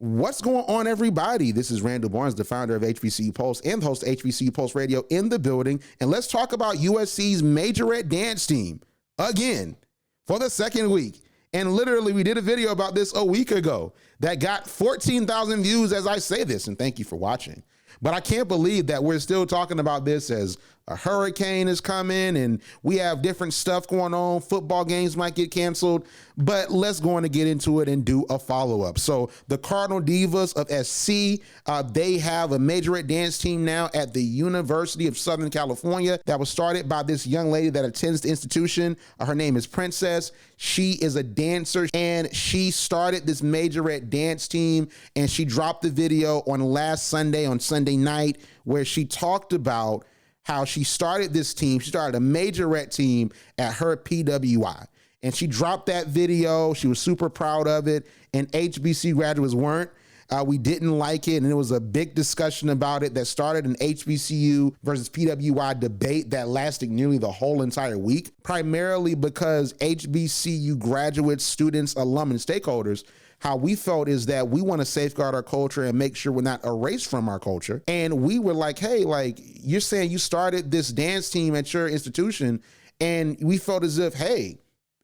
What's going on, everybody? This is Randall Barnes, the founder of HBCU Pulse and the host of HBCU Pulse Radio in the building. And let's talk about USC's Majorette Dance Team again for the second week. And literally, we did a video about this a week ago that got 14,000 views as I say this, and thank you for watching. But I can't believe that we're still talking about this as a hurricane is coming and we have different stuff going on. Football games might get canceled, but let's go on and get into it and do a follow-up. So the Cardinal Divas of SC, they have a Majorette Dance Team now at the University of Southern California that was started by this young lady that attends the institution. Her name is Princess. She is a dancer and she started this Majorette Dance Team, and she dropped the video on last Sunday, on Sunday night, where she talked about how she started this team. She started a Majorette team at her PWI. And she dropped that video. She was super proud of it. And HBCU graduates weren't. We didn't like it. And there was a big discussion about it that started an HBCU versus PWI debate that lasted nearly the whole entire week, primarily because HBCU graduates, students, alum, and stakeholders, how we felt is that we want to safeguard our culture and make sure we're not erased from our culture. And we were like, hey, like, you're saying you started this dance team at your institution, and we felt as if, hey,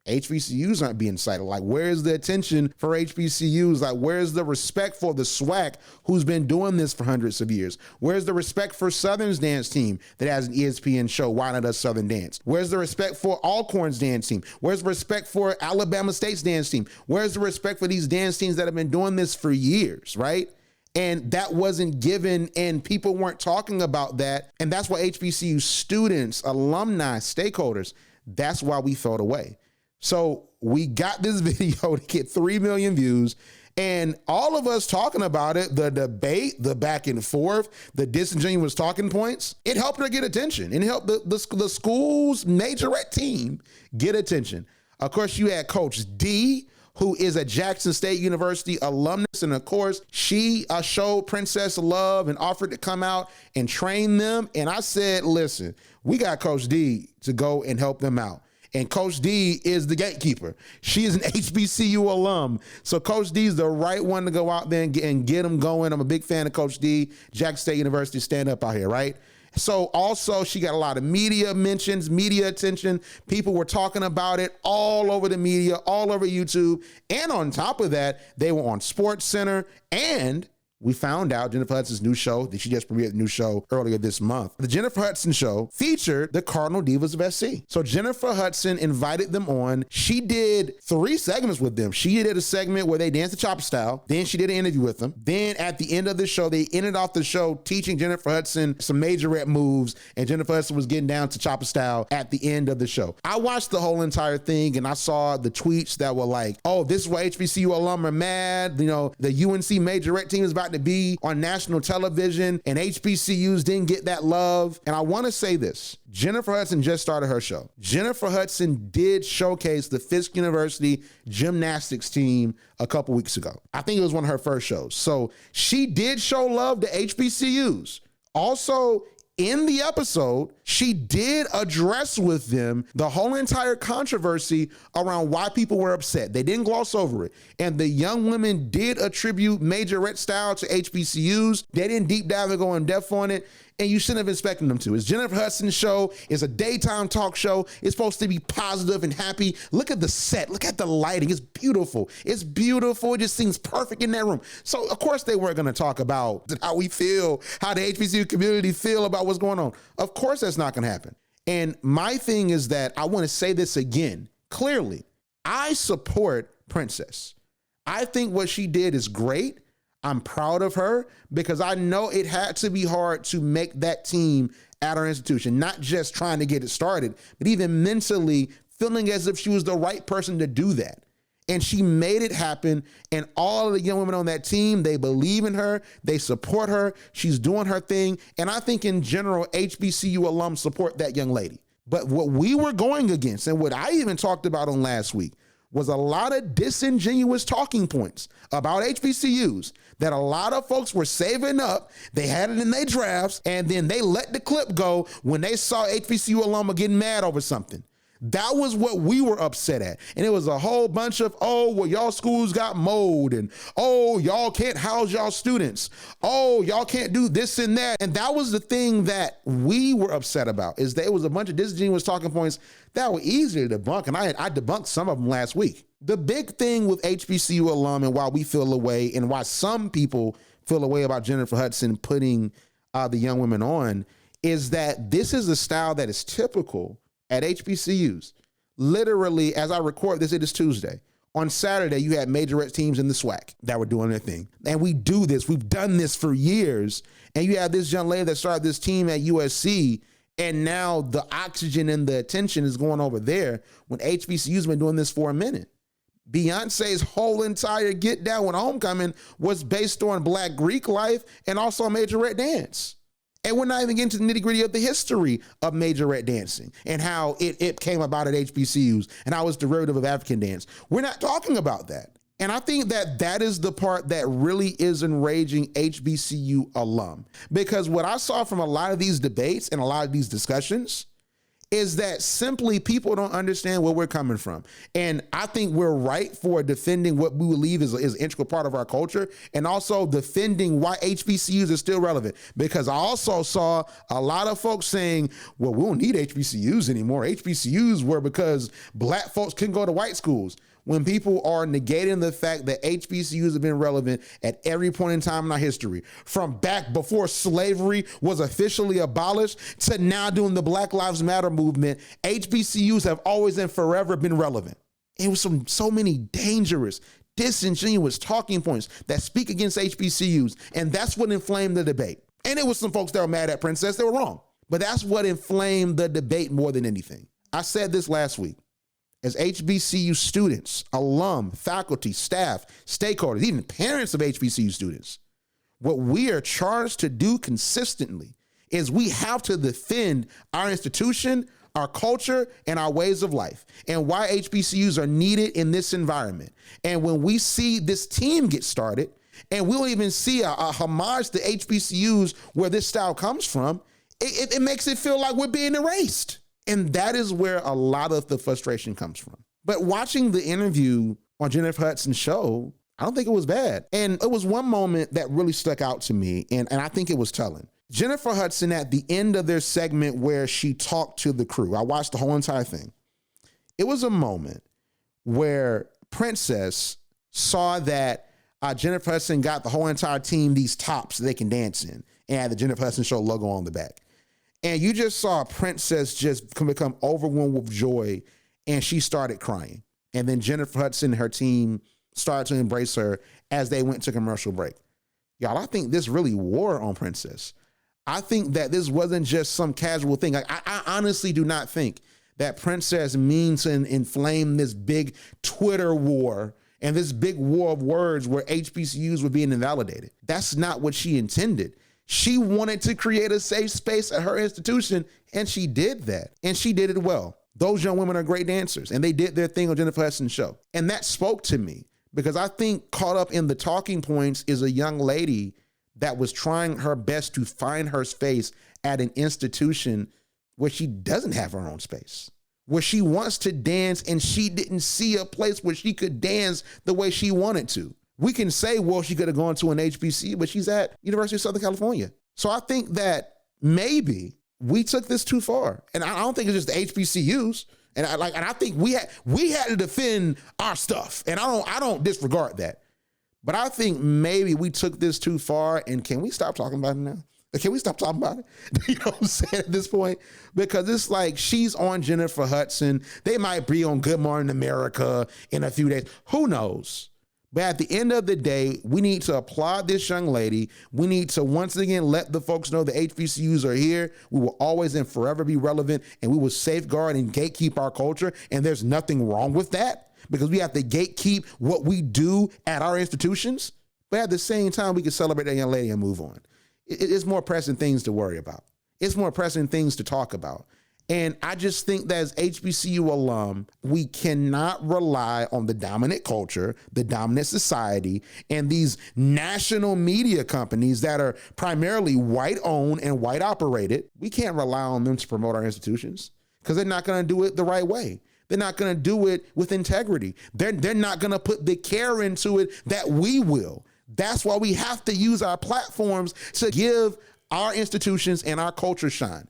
HBCUs aren't being cited. Like, where's the attention for HBCUs? Like, where's the respect for the SWAC who's been doing this for hundreds of years? Where's the respect for Southern's dance team that has an ESPN show, Why Not Us Southern Dance? Where's the respect for Alcorn's dance team? Where's the respect for Alabama State's dance team? Where's the respect for these dance teams that have been doing this for years, right? And that wasn't given, and people weren't talking about that. And that's why HBCU students, alumni, stakeholders, that's why we felt away. So we got this video to get 3 million views, and all of us talking about it, the debate, the back and forth, the disingenuous talking points, it helped her get attention. And it helped the school's Majorette team get attention. Of course, you had Coach D, who is a Jackson State University alumnus. And of course, she showed Princess love and offered to come out and train them. And I said, listen, we got Coach D to go and help them out. And Coach D is the gatekeeper. She is an HBCU alum. So Coach D is the right one to go out there and get them going. I'm a big fan of Coach D. Jackson State University, stand up out here, right? So also she got a lot of media mentions, media attention. People were talking about it all over the media, all over YouTube. And on top of that, they were on Sports Center, and we found out Jennifer Hudson's new show, that she just premiered a new show earlier this month. The Jennifer Hudson Show featured the Cardinal Divas of SC. So Jennifer Hudson invited them on. She did 3 segments with them. She did a segment where they danced the chopper style. Then she did an interview with them. Then at the end of the show, they ended off the show teaching Jennifer Hudson some Majorette moves, and Jennifer Hudson was getting down to chopper style at the end of the show. I watched the whole entire thing, and I saw the tweets that were like, oh, this is why HBCU alum are mad. You know, the UNC Majorette team is about to be on national television, and HBCUs didn't get that love. And I want to say this, Jennifer Hudson just started her show. Jennifer Hudson did showcase the Fisk University gymnastics team a couple weeks ago. I think it was one of her first shows. So she did show love to HBCUs. Also, in the episode, she did address with them the whole entire controversy around why people were upset. They didn't gloss over it. And the young women did attribute Majorette style to HBCUs. They didn't deep dive and go in depth on it. And you shouldn't have expected them to. It's Jennifer Hudson's show. It's a daytime talk show. It's supposed to be positive and happy. Look at the set. Look at the lighting. It's beautiful. It's beautiful. It just seems perfect in that room. So, of course, they weren't going to talk about how we feel, how the HBCU community feel about what's going on. Of course, that's not going to happen. And my thing is that I want to say this again. Clearly, I support Princess. I think what she did is great. I'm proud of her because I know it had to be hard to make that team at our institution, not just trying to get it started, but even mentally feeling as if she was the right person to do that. And she made it happen. And all of the young women on that team, they believe in her. They support her. She's doing her thing. And I think in general, HBCU alums support that young lady. But what we were going against, and what I even talked about on last week, was a lot of disingenuous talking points about HBCUs that a lot of folks were saving up. They had it in their drafts, and then they let the clip go when they saw HBCU alum getting mad over something. That was what we were upset at. And it was a whole bunch of, oh, well, y'all schools got mold, and oh, y'all can't house y'all students. Oh, y'all can't do this and that. And that was the thing that we were upset about, is that it was a bunch of disingenuous talking points that were easy to debunk. And I debunked some of them last week. The big thing with HBCU alum and why we feel away and why some people feel away about Jennifer Hudson putting the young women on is that this is a style that is typical at HBCUs. Literally, as I record this, it is Tuesday. On Saturday, you had Majorette teams in the SWAC that were doing their thing. And we do this. We've done this for years. And you have this young lady that started this team at USC, and now the oxygen and the attention is going over there when HBCUs been doing this for a minute. Beyonce's whole entire Get Down with Homecoming was based on Black Greek life and also Majorette dance. And we're not even getting to the nitty gritty of the history of Majorette dancing and how it came about at HBCUs and how it's derivative of African dance. We're not talking about that. And I think that that is the part that really is enraging HBCU alum. Because what I saw from a lot of these debates and a lot of these discussions is that simply people don't understand where we're coming from. And I think we're right for defending what we believe is an integral part of our culture, and also defending why HBCUs are still relevant. Because I also saw a lot of folks saying, well, we don't need HBCUs anymore. HBCUs were because Black folks couldn't go to white schools. When people are negating the fact that HBCUs have been relevant at every point in time in our history, from back before slavery was officially abolished to now doing the Black Lives Matter movement, HBCUs have always and forever been relevant. It was so many dangerous, disingenuous talking points that speak against HBCUs, and that's what inflamed the debate. And it was some folks that were mad at Princess, they were wrong, but that's what inflamed the debate more than anything. I said this last week. As HBCU students, alum, faculty, staff, stakeholders, even parents of HBCU students, what we are charged to do consistently is we have to defend our institution, our culture, and our ways of life, and why HBCUs are needed in this environment. And when we see this team get started, and we don't even see a homage to HBCUs where this style comes from, it makes it feel like we're being erased. And that is where a lot of the frustration comes from. But watching the interview on Jennifer Hudson Show, I don't think it was bad. And it was one moment that really stuck out to me, and I think it was telling. Jennifer Hudson, at the end of their segment where she talked to the crew, I watched the whole entire thing. It was a moment where Princess saw that Jennifer Hudson got the whole entire team these tops they can dance in, and had the Jennifer Hudson Show logo on the back. And you just saw Princess just become overwhelmed with joy, and she started crying. And then Jennifer Hudson and her team started to embrace her as they went to commercial break. Y'all, I think this really wore on Princess. I think that this wasn't just some casual thing. I honestly do not think that Princess means to inflame this big Twitter war and this big war of words where HBCUs were being invalidated. That's not what she intended. She wanted to create a safe space at her institution, and she did that, and she did it well. Those young women are great dancers, and they did their thing on Jennifer Hudson's show. And that spoke to me, because I think caught up in the talking points is a young lady that was trying her best to find her space at an institution where she doesn't have her own space, where she wants to dance, and she didn't see a place where she could dance the way she wanted to. We can say, well, she could have gone to an HBCU, but she's at University of Southern California. So I think that maybe we took this too far. And I don't think it's just the HBCUs. And I think we had to defend our stuff. And I don't disregard that. But I think maybe we took this too far. And can we stop talking about it now? Can we stop talking about it? You know what I'm saying at this point? Because it's like she's on Jennifer Hudson. They might be on Good Morning America in a few days. Who knows? But at the end of the day, we need to applaud this young lady. We need to once again let the folks know the HBCUs are here. We will always and forever be relevant, and we will safeguard and gatekeep our culture. And there's nothing wrong with that, because we have to gatekeep what we do at our institutions. But at the same time, we can celebrate that young lady and move on. It's more pressing things to worry about. It's more pressing things to talk about. And I just think that as HBCU alum, we cannot rely on the dominant culture, the dominant society, and these national media companies that are primarily white owned and white operated. We can't rely on them to promote our institutions, because they're not going to do it the right way. They're not going to do it with integrity. They're not going to put the care into it that we will. That's why we have to use our platforms to give our institutions and our culture shine.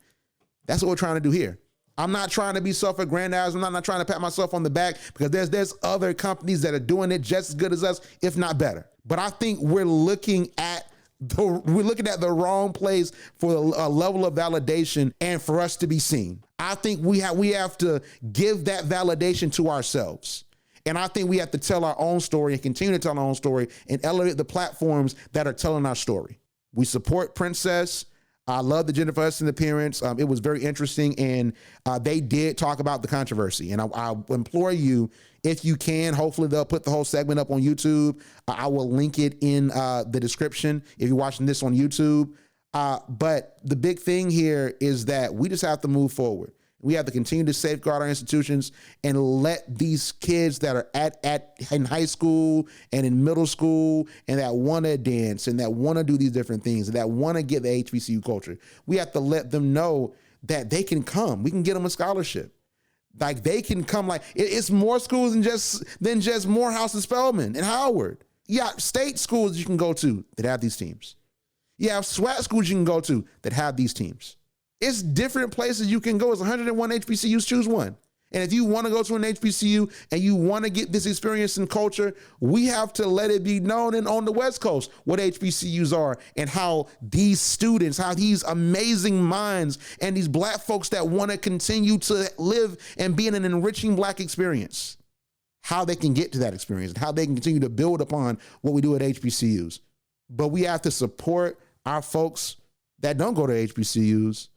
That's what we're trying to do here. I'm not trying to be self-aggrandizing. I'm not trying to pat myself on the back, because there's other companies that are doing it just as good as us, if not better. But I think we're looking at the wrong place for a level of validation and for us to be seen. I think we have to give that validation to ourselves. And I think we have to tell our own story and continue to tell our own story and elevate the platforms that are telling our story. We support Princess. I love the Jennifer Hudson appearance. It was very interesting, and they did talk about the controversy. And I implore you, if you can, hopefully they'll put the whole segment up on YouTube. I will link it in the description if you're watching this on YouTube. But the big thing here is that we just have to move forward. We have to continue to safeguard our institutions and let these kids that are in high school and in middle school and that want to dance and that want to do these different things and that want to get the HBCU culture, we have to let them know that they can come. We can get them a scholarship. Like, they can come. Like, it's more schools than just Morehouse and Spelman and Howard. You got state schools you can go to that have these teams. You have SWAT schools you can go to that have these teams. It's different places you can go. It's 101 HBCUs, choose one. And if you want to go to an HBCU and you want to get this experience in culture, we have to let it be known and on the West Coast what HBCUs are and how these students, how these amazing minds and these Black folks that want to continue to live and be in an enriching Black experience, how they can get to that experience and how they can continue to build upon what we do at HBCUs. But we have to support our folks that don't go to HBCUs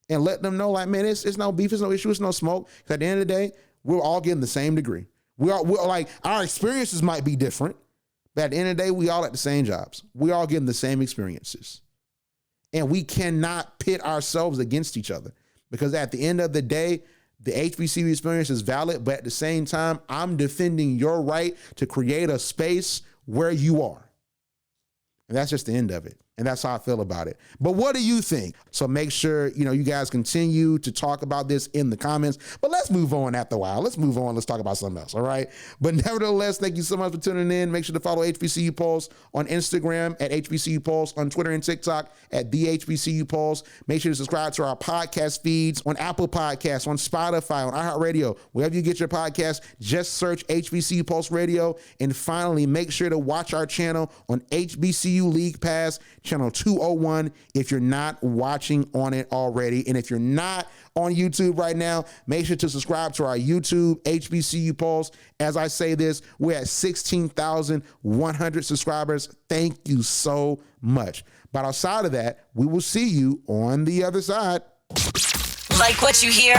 and let them know, like, man, it's no beef, it's no issue, it's no smoke. Because at the end of the day, we're all getting the same degree. We're like, our experiences might be different, but at the end of the day, we all at the same jobs. We all getting the same experiences. And we cannot pit ourselves against each other, because at the end of the day, the HBCU experience is valid, but at the same time, I'm defending your right to create a space where you are. And that's just the end of it. And that's how I feel about it. But what do you think? So make sure, you guys continue to talk about this in the comments. But let's move on after a while. Let's move on. Let's talk about something else, all right? But nevertheless, thank you so much for tuning in. Make sure to follow HBCU Pulse on Instagram at HBCU Pulse, on Twitter and TikTok at the HBCU Pulse. Make sure to subscribe to our podcast feeds on Apple Podcasts, on Spotify, on iHeartRadio. Wherever you get your podcast, just search HBCU Pulse Radio. And finally, make sure to watch our channel on HBCU League Pass, channel 201, if you're not watching on it already. And if you're not on YouTube right now, make sure to subscribe to our YouTube HBCU Pulse. As I say this, we're at 16,100 subscribers. Thank you so much. But outside of that, we will see you on the other side. Like what you hear?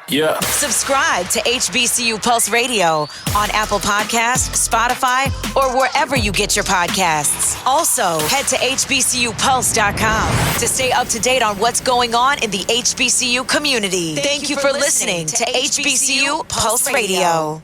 Yeah. Subscribe to HBCU Pulse Radio on Apple Podcasts, Spotify, or wherever you get your podcasts. Also, head to HBCUPulse.com to stay up to date on what's going on in the HBCU community. Thank you for listening to HBCU Pulse Radio.